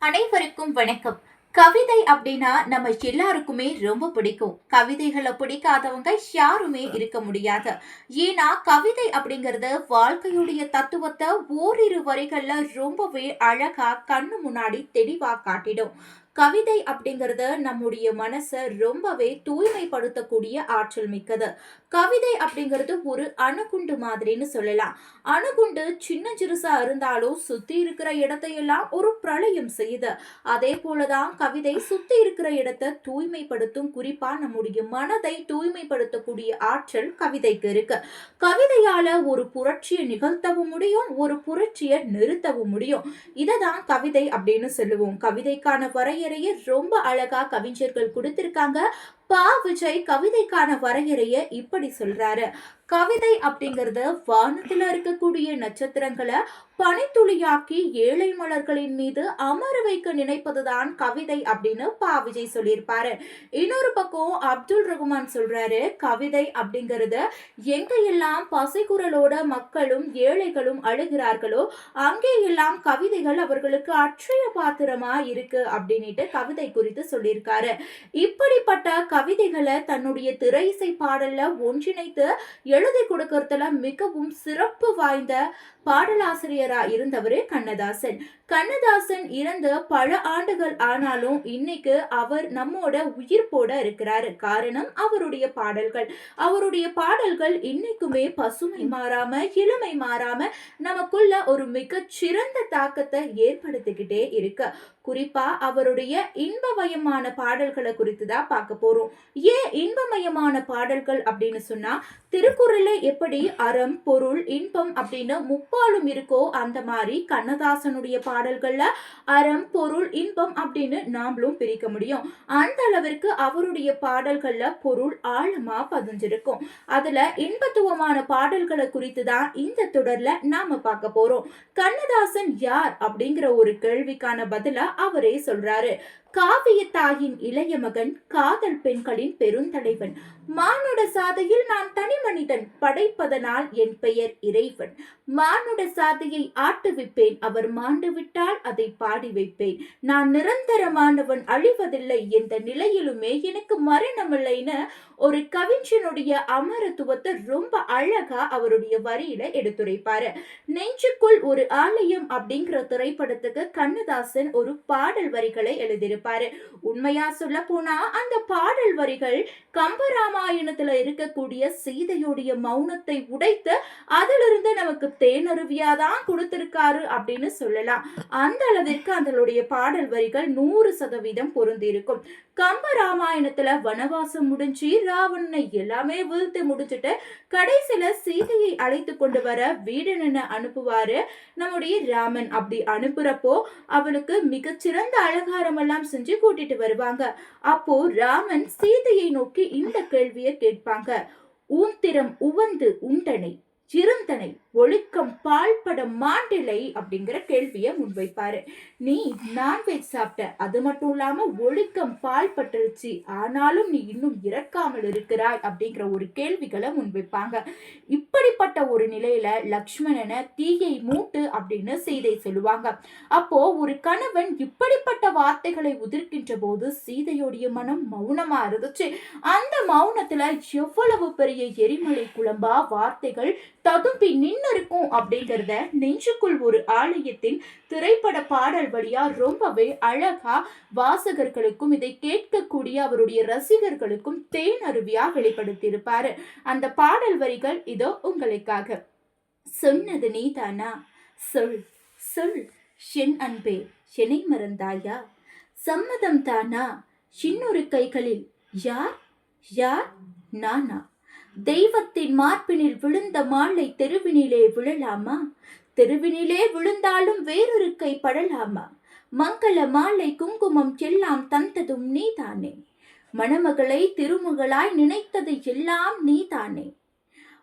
அனைவருக்கும் வணக்கம். கவிதை அப்படின்னா நம்ம எல்லாருக்குமே ரொம்ப பிடிக்கும். கவிதைகளை பிடிக்காதவங்க யாருமே இருக்க முடியாது. ஏன்னா கவிதை அப்படிங்கறது வாழ்க்கையுடைய தத்துவத்தை ஓரிரு வரிகள்ல ரொம்பவே அழகா கண்ணு முன்னாடி தெளிவா காட்டிடும். கவிதை அப்படிங்கறது நம்முடைய மனசை ரொம்பவே தூய்மைப்படுத்தக்கூடிய ஆற்றல் மிக்கது. கவிதை அப்படிங்கிறது ஒரு அணுகுண்டு மாதிரின்னு சொல்லலாம். அணுகுண்டு சின்ன சிறுசா இருந்தாலும் சுத்தி இருக்கிற இடத்தையெல்லாம் ஒரு பிரளயம் செய்யுது. அதே போலதான் கவிதை சுத்தி இருக்கிற இடத்தை தூய்மைப்படுத்தும். குறிப்பா நம்முடைய மனதை தூய்மைப்படுத்தக்கூடிய ஆற்றல் கவிதைக்கு இருக்கு. கவிதையால ஒரு புரட்சியை நிகழ்த்தவும் முடியும், ஒரு புரட்சியை நிறுத்தவும் முடியும். இததான் கவிதை அப்படின்னு சொல்லுவோம். கவிதைக்கான வரையறையை ரொம்ப அழகா கவிஞர்கள் கொடுத்திருக்காங்க. விஜய் கவிதைக்கான வரையறைய இப்படி சொல்றாரு. கவிதை அப்படிங்கறது வானத்துல இருக்கக்கூடிய நட்சத்திரங்களை பனித்துளியாக்கி ஏழை மலர்களின் மீது அமர வைக்க நினைப்பதுதான் கவிதை அப்படின்னு விஜய் சொல்லியிருப்பாரு. இன்னொரு பக்கம் அப்துல் ரகுமான் சொல்றாரு, கவிதை அப்படிங்கறது எங்க எல்லாம் பசிக்குரலோட மக்களும் ஏழைகளும் அழுகிறார்களோ அங்கே எல்லாம் கவிதைகள் அவர்களுக்கு அட்சய பாத்திரமா இருக்கு அப்படின்னுட்டு கவிதை குறித்து சொல்லியிருக்காரு. இப்படிப்பட்ட கவிதைகளை தன்னுடைய திரை இசை பாடல்ல ஒன்றிணைத்து எழுதி கொடுக்கறதுல மிகவும் சிறப்பு வாய்ந்த பாடலாசிரியரா இருந்தவரு கண்ணதாசன். கண்ணதாசன் இறந்து பல ஆண்டுகள் ஆனாலும் இன்னைக்கு அவர் நம்மோட உயிர்ப்போட இருக்கிறாரு. காரணம் அவருடைய பாடல்கள் இன்னைக்குமே பசுமை மாறாம இளமை மாறாம நமக்குள்ள ஒரு மிக சிறந்த தாக்கத்தை ஏற்படுத்திக்கிட்டே இருக்கு. குறிப்பா அவருடைய இன்பமயமான பாடல்களை குறித்து தான் பார்க்க போறோம். ஏன் இன்பமயமான பாடல்கள் அப்படின்னு சொன்னா, திருக்குறள்ல எப்படி அறம் பொருள் இன்பம் அப்படின்னு முப்பாலும் இருக்கோ அந்த மாதிரி கண்ணதாசனுடைய பாடல்கள்ல அறம் பொருள் இன்பம் அப்படின்னு நாமளும் பிரிக்க முடியும். அந்த அளவிற்கு அவருடைய பாடல்கள்ல பொருள் ஆழமா பதிஞ்சிருக்கும். அதுல இன்பத்துவமான பாடல்களை குறித்து தான் இந்த தொடர்ல நாம பார்க்க போறோம். கண்ணதாசன் யார் அப்படிங்கிற ஒரு கேள்விக்கான பதில அவரே சொல்றாரு. காவியத்தாயின் இளைய மகன், காதல் பெண்களின் பெருந்தலைவன், மானுட சாதையில் நான் தனி மனிதன், படைப்பதனால் என் பெயர் இறைவன், மானுட சாதையை ஆட்டுவிப்பேன், அவர் மாண்டு விட்டால் அதை பாடி வைப்பேன், நான் நிரந்தரமானவன் அழிவதில்லை, எந்த நிலையிலுமே எனக்கு மரணமில்லைன்னு ஒரு கவிஞனுடைய அமரத்துவத்தை ரொம்ப அழகா அவருடைய வரியில எடுத்துரைப்பாரு. நெஞ்சுக்குள் ஒரு ஆலயம் அப்படிங்கிற திரைப்படத்துக்கு கண்ணதாசன் ஒரு பாடல் வரிகளை எழுதியிருப்பாரு. உண்மையா சொல்ல போனா அந்த பாடல் வரிகள் கம்பராமாயணத்துல இருக்கக்கூடிய சீதையுடைய மௌனத்தை உடைத்து அதிலிருந்து நமக்கு தேனருவியாதான் கொடுத்திருக்காரு அப்படின்னு சொல்லலாம். அந்த அளவிற்கு அதனுடைய பாடல் வரிகள் 100% பொருந்தி இருக்கும். கம்பராமாயணத்துல வனவாசம் முடிஞ்சு ராவணனை எல்லாமே வீழ்த்து முடிச்சுட்டு கடைசியில சீதையை அழைத்து கொண்டு வர வீடனை அனுப்புவாரு நம்முடைய ராமன். அப்படி அனுப்புறப்போ அவளுக்கு மிகச்சிறந்த அலங்காரம் எல்லாம் செஞ்சு கூட்டிட்டு வருவாங்க. அப்போ ராமன் சீதையை நோக்கி இந்த கேள்வியை கேட்பாங்க. ஊந்திரம் உவந்து உண்டனை சிறுந்தனை ஒழுக்கம் பால்பட மாண்டிலை அப்படிங்கிற கேள்வியை முன்வைப்பாரு. நீ நான்வெஜ் சாப்பிட்ட, அது மட்டும் இல்லாம ஒழுக்கம் பால் பட்டுருச்சு, ஆனாலும் நீ இன்னும் இறக்காமல் இருக்கிறாய் அப்படிங்கிற ஒரு கேள்விகளை முன்வைப்பாங்க. இப்படிப்பட்ட ஒரு நிலையில லக்ஷ்மணனை தீயை மூட்டு அப்படின்னு சீதை சொல்லுவாங்க. அப்போ ஒரு கணவன் இப்படிப்பட்ட வார்த்தைகளை உதிர்க்கின்ற போது சீதையுடைய மனம் மௌனமா இருந்துச்சு. அந்த மௌனத்துல எவ்வளவு பெரிய எரிமலை குழம்பா வார்த்தைகள் ததும்பி நின்று இருக்கும் அப்படிங்கிறத நெஞ்சுக்குள் ஒரு ஆலயத்தின் திரைப்பட பாடல் வழியா ரொம்பவே அழகா வாசகர்களுக்கும் இதை கேட்கக்கூடிய அவருடைய ரசிகர்களுக்கும் தேன் அருவியா வெளிப்படுத்தி இருப்பாரு. அந்த பாடல் வரிகள் இதோ உங்களுக்காக. சொன்னது நீதானா, சொல் சொல் என் அன்பே, என்னை மறந்தாயா, சம்மதம் தானா இன்னொரு கைகளில், யார் யார் நானா, தெய்வத்தின் மார்பினில் விழுந்த மாலை தெருவினிலே விழலாமா, தெருவினிலே விழுந்தாலும் வேறொரு கை படலாமா, மங்கள மாலை குங்குமம் எல்லாம் தந்ததும் நீதானே, மணமகளை திருமகளாய் நினைத்தது எல்லாம் நீதானே,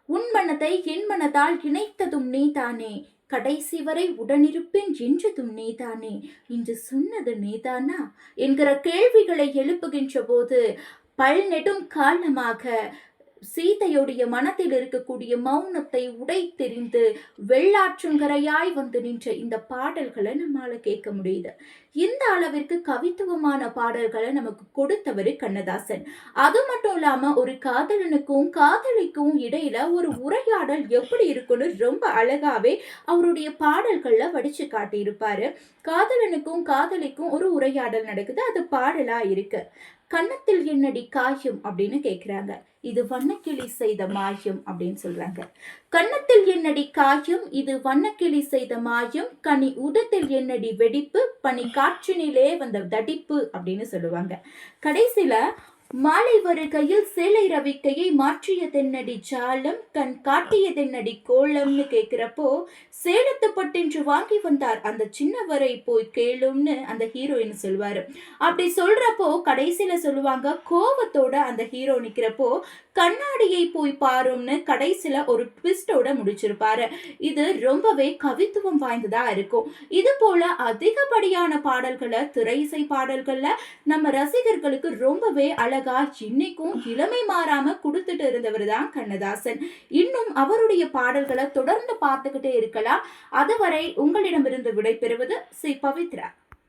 உன் மனதை என் மனதால் இணைத்ததும் நீதானே, கடைசி வரை உடனிருப்பேன் என்றதும் நீதானே, இன்று சொன்னது நீதானா என்கிற கேள்விகளை எழுப்புகின்ற போது பல் நெடும் காலமாக சீதையுடைய மனத்தில் இருக்கக்கூடிய மௌனத்தை உடைத்தெறிந்து வெள்ளாற்றங்கரையாய் வந்து நின்ற இந்த பாடல்களை நம்மால கேட்க முடியுது. இந்த அளவிற்கு கவித்துவமான பாடல்களை நமக்கு கொடுத்தவரு கண்ணதாசன். அது மட்டும் இல்லாம ஒரு காதலனுக்கும் காதலிக்கும் இடையில ஒரு உரையாடல் எப்படி இருக்குன்னு ரொம்ப அழகாவே அவருடைய பாடல்கள்ல வடிச்சு காட்டியிருப்பாரு. காதலனுக்கும் காதலிக்கும் ஒரு உரையாடல் நடக்குது. அது பாடலா இருக்கு. "கன்னத்தில் என்னடி காயம்" அப்படின்னு கேட்குறாங்க. "இது வண்ணக்கிளி செய்த மாயம்" அப்படின்னு சொல்றாங்க. "கன்னத்தில் என்னடி காயம், இது வண்ணக்கிளி செய்த மாயம், கனி உதட்டில் என்னடி வெடிப்பு, பனி காற்றினிலே வந்த தடிப்பு" அப்படின்னு சொல்லுவாங்க. கடைசியில "மாலை வருகையில் சேலை ரவிக்கையை மாற்றியதென்னடி ஜாலம், கண் காட்டியதென்னடி கோலம்னு" கேட்கிறப்போ, "சேலத்து பட்டின்று வாங்கி வந்தார் அந்த சின்னவரை போய் கேளும்னு" அந்த ஹீரோயின் சொல்வாரு. அப்படி சொல்றப்போ கடைசியில சொல்லுவாங்க, கோவத்தோட அந்த ஹீரோ நிக்கிறப்போ, "கண்ணாடியை போய் பாரும்னு" கடைசியில ஒரு ட்விஸ்டோட முடிச்சிருப்பாரு. இது ரொம்பவே கவித்துவம் வாய்ந்ததா இருக்கும். இது போல அதிகப்படியான பாடல்களை திரை இசை பாடல்கள்ல நம்ம ரசிகர்களுக்கு ரொம்பவே அழகா இன்னைக்கும் இளமை மாறாம கொடுத்துட்டு இருந்தவர் தான் கண்ணதாசன். இன்னும் அவருடைய பாடல்களை தொடர்ந்து பார்த்துக்கிட்டே இருக்கலாம். அதுவரை உங்களிடமிருந்து விடைபெறுவது சி. பவித்ரா.